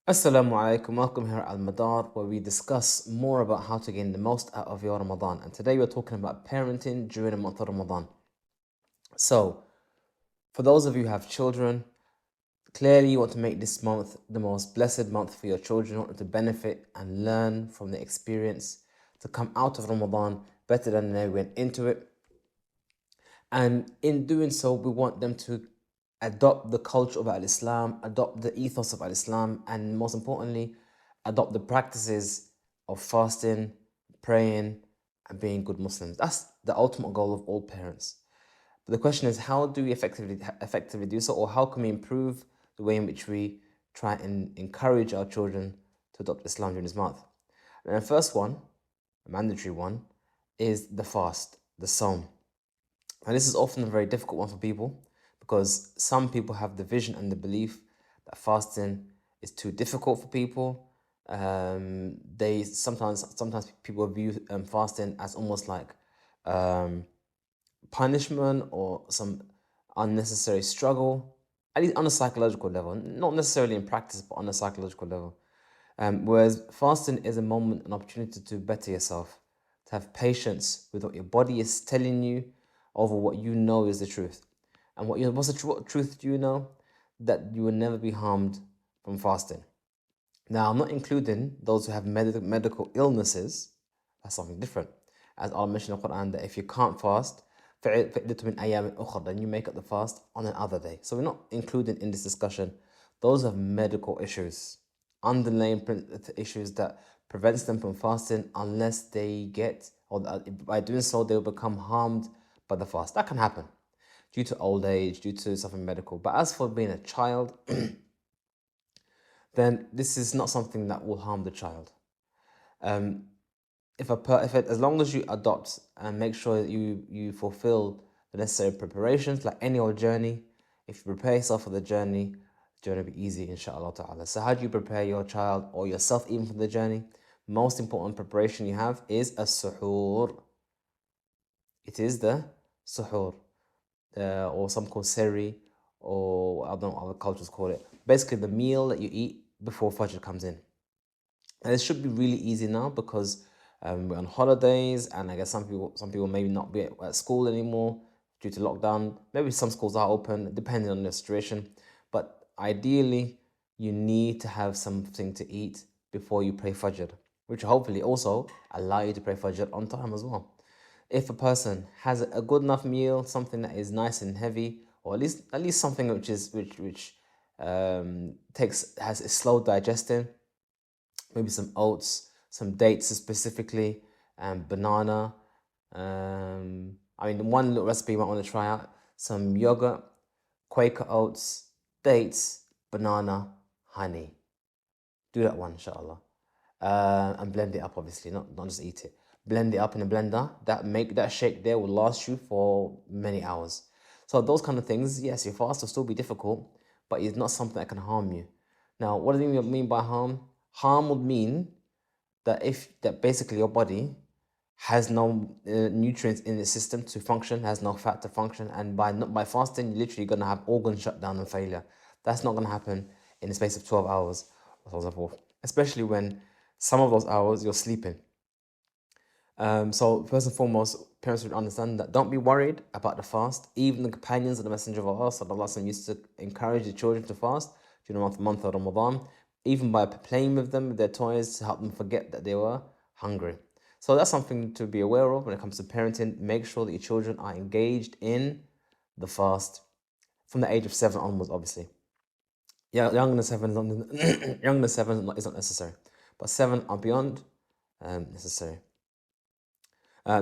Assalamu alaikum, welcome here at Al Madar, where we discuss more about how to gain the most out of your Ramadan. And today we're talking about parenting during the month of Ramadan. So, for those of you who have children, clearly you want to make this month the most blessed month for your children. You want them to benefit and learn from the experience, to come out of Ramadan better than they went into it. And in doing so, we want them to adopt the culture of Al-Islam, adopt the ethos of Al-Islam, and most importantly, adopt the practices of fasting, praying, and being good Muslims. That's the ultimate goal of all parents. But the question is, how do we effectively do so, or how can we improve the way in which we try and encourage our children to adopt Islam during this month? And the first one, a mandatory one, is the fast, the Sawm. And this is often a very difficult one for people because some people have the vision and the belief that fasting is too difficult for people. They sometimes people view fasting as almost like punishment or some unnecessary struggle, at least on a psychological level, not necessarily in practice, but on a psychological level. Whereas fasting is a moment, an opportunity to better yourself, to have patience with what your body is telling you over what you know is the truth. And what truth do you know? That you will never be harmed from fasting. Now, I'm not including those who have medical illnesses. That's something different. As Allah mentioned in the Quran, that if you can't fast, then you make up the fast on another day. So we're not including in this discussion those who have medical issues, underlying issues that prevents them from fasting unless they get, or by doing so, they will become harmed by the fast. That can happen due to old age, due to something medical. But as for being a child, then this is not something that will harm the child. As long as you adopt and make sure that you fulfill the necessary preparations, like any old journey, if you prepare yourself for the journey will be easy, inshallah ta'ala. So how do you prepare your child or yourself even for the journey? Most important preparation you have is a suhoor. It is the suhoor, or some call seri, or I don't know what other cultures call it. Basically, the meal that you eat before Fajr comes in. And it should be really easy now because we're on holidays, and I guess some people maybe not be at school anymore due to lockdown. Maybe some schools are open, depending on the situation. But ideally, you need to have something to eat before you pray Fajr, which hopefully also allow you to pray Fajr on time as well. If a person has a good enough meal, something that is nice and heavy, or at least something which has a slow digesting, maybe some oats, some dates specifically, and banana. One little recipe you might want to try out: some yogurt, Quaker oats, dates, banana, honey. Do that one, inshallah. And blend it up, obviously, not just eat it. Blend it up in a blender. That shake there will last you for many hours. So those kind of things, yes, your fast will still be difficult, but it's not something that can harm you. Now, what do you mean by harm? Harm would mean that basically your body has no nutrients in the system to function, has no fat to function, and by fasting, you're literally gonna have organ shutdown and failure. That's not gonna happen in the space of 12 hours, or so on and so forth. Especially when some of those hours you're sleeping. So first and foremost, parents should understand that don't be worried about the fast. Even the companions of the Messenger of Allah sallallahu used to encourage the children to fast during the month of Ramadan, even by playing with them with their toys to help them forget that they were hungry. So that's something to be aware of when it comes to parenting. Make sure that your children are engaged in the fast from the age of 7 onwards, obviously. Yeah, younger than 7 is not, younger than 7 is not necessary, but 7 or beyond necessary.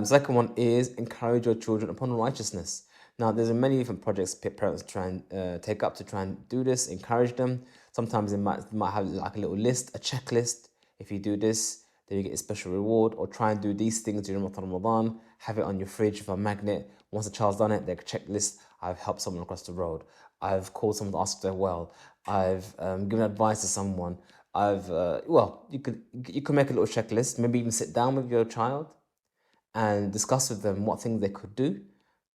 Second one is encourage your children upon righteousness. Now, there's many different projects parents try and take up to try and do this, encourage them. Sometimes they might have like a little list, a checklist. If you do this, then you get a special reward, or try and do these things during Ramadan. Have it on your fridge with a magnet. Once the child's done it, their checklist. I've helped someone across the road. I've called someone to ask if they're well. I've given advice to someone. You could make a little checklist. Maybe even sit down with your child and discuss with them what things they could do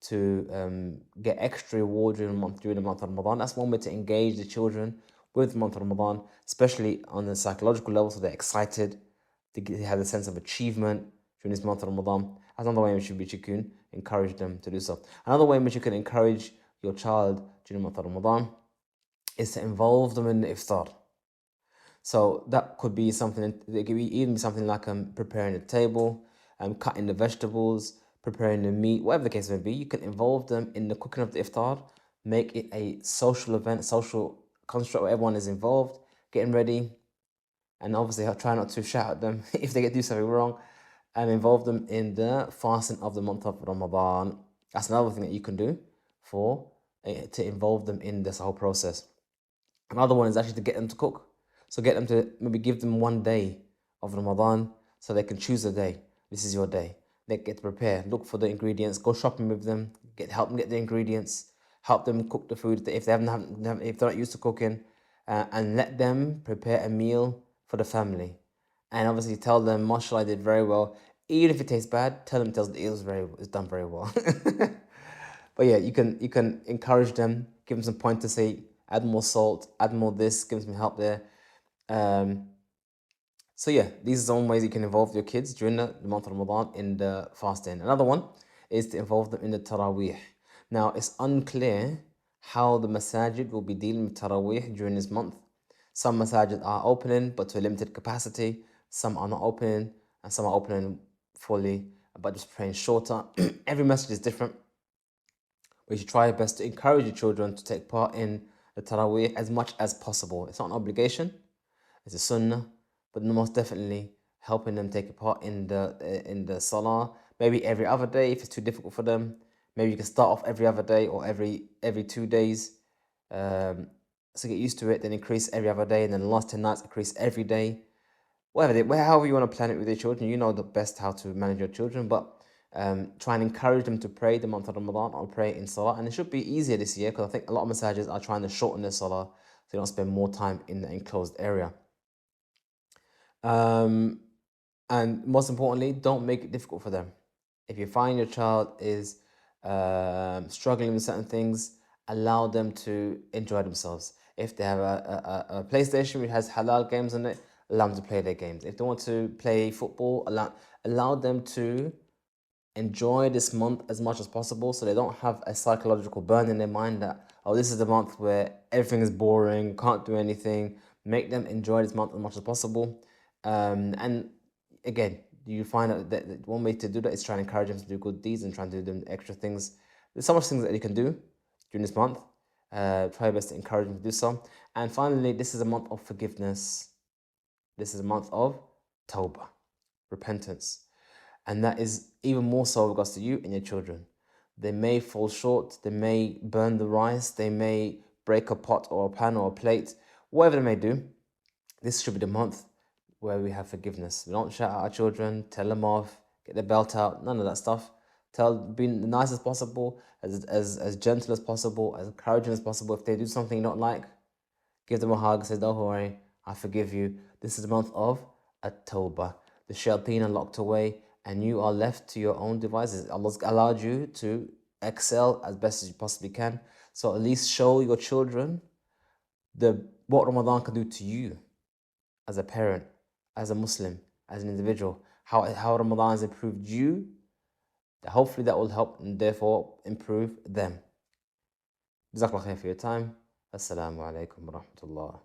to get extra reward during the month of Ramadan. That's one way to engage the children with the month of Ramadan, especially on the psychological level, so they're excited, they have a sense of achievement during this month of Ramadan. That's another way in which you can encourage them to do so. Another way in which you can encourage your child during the month of Ramadan is to involve them in the iftar. So that could be something, it could be even something like preparing the table, cutting the vegetables, preparing the meat, whatever the case may be. You can involve them in the cooking of the iftar, make it a social event, social construct where everyone is involved, getting ready, and obviously I'll try not to shout at them if they do something wrong, and involve them in the fasting of the month of Ramadan. That's another thing that you can do to involve them in this whole process. Another one is actually to get them to cook. So get them to maybe give them one day of Ramadan so they can choose a day. This is your day. They get to prepare, look for the ingredients, go shopping with them, help them get the ingredients, help them cook the food if they're not used to cooking, and let them prepare a meal for the family. And obviously tell them, mashallah, I did very well. Even if it tastes bad, tell them it's done very well. But yeah, you can encourage them, give them some pointers, say add more salt, add more this, give them some help there. So yeah, these are some ways you can involve your kids during the month of Ramadan in the fasting. Another one is to involve them in the Taraweeh. Now, it's unclear how the masajid will be dealing with Taraweeh during this month. Some masajid are opening, but to a limited capacity. Some are not opening, and some are opening fully, but just praying shorter. Every message is different. We should try our best to encourage your children to take part in the Taraweeh as much as possible. It's not an obligation, it's a sunnah, but most definitely helping them take a part in the salah. Maybe every other day if it's too difficult for them. Maybe you can start off every other day or every 2 days. So get used to it, then increase every other day, and then the last 10 nights increase every day. However you want to plan it with your children, you know the best how to manage your children, but try and encourage them to pray the month of Ramadan or pray in salah. And it should be easier this year because I think a lot of massages are trying to shorten their salah so they don't spend more time in the enclosed area. And most importantly, don't make it difficult for them. If you find your child is struggling with certain things, allow them to enjoy themselves. If they have a PlayStation which has halal games on it, allow them to play their games. If they want to play football, allow them to enjoy this month as much as possible so they don't have a psychological burn in their mind that, oh, this is the month where everything is boring, can't do anything. Make them enjoy this month as much as possible. And again, you find out that one way to do that is trying to encourage them to do good deeds and trying to do them extra things. There's so much things that you can do during this month. Try your best to encourage them to do so. And finally, this is a month of forgiveness. This is a month of tawbah, repentance. And that is even more so with regards to you and your children. They may fall short, they may burn the rice, they may break a pot or a pan or a plate, whatever they may do. This should be the month where we have forgiveness. We don't shout at our children, tell them off, get the belt out, none of that stuff. Be nice as possible, as gentle as possible, as encouraging as possible. If they do something you don't like, give them a hug, say, don't worry, I forgive you. This is the month of at-tawbah. The shayateen are locked away and you are left to your own devices. Allah's allowed you to excel as best as you possibly can. So at least show your children what Ramadan can do to you as a parent, as a Muslim, as an individual, how Ramadan has improved you. Hopefully that will help and therefore improve them. Jazakallah khair for your time. Assalamu alaikum wa rahmatullah.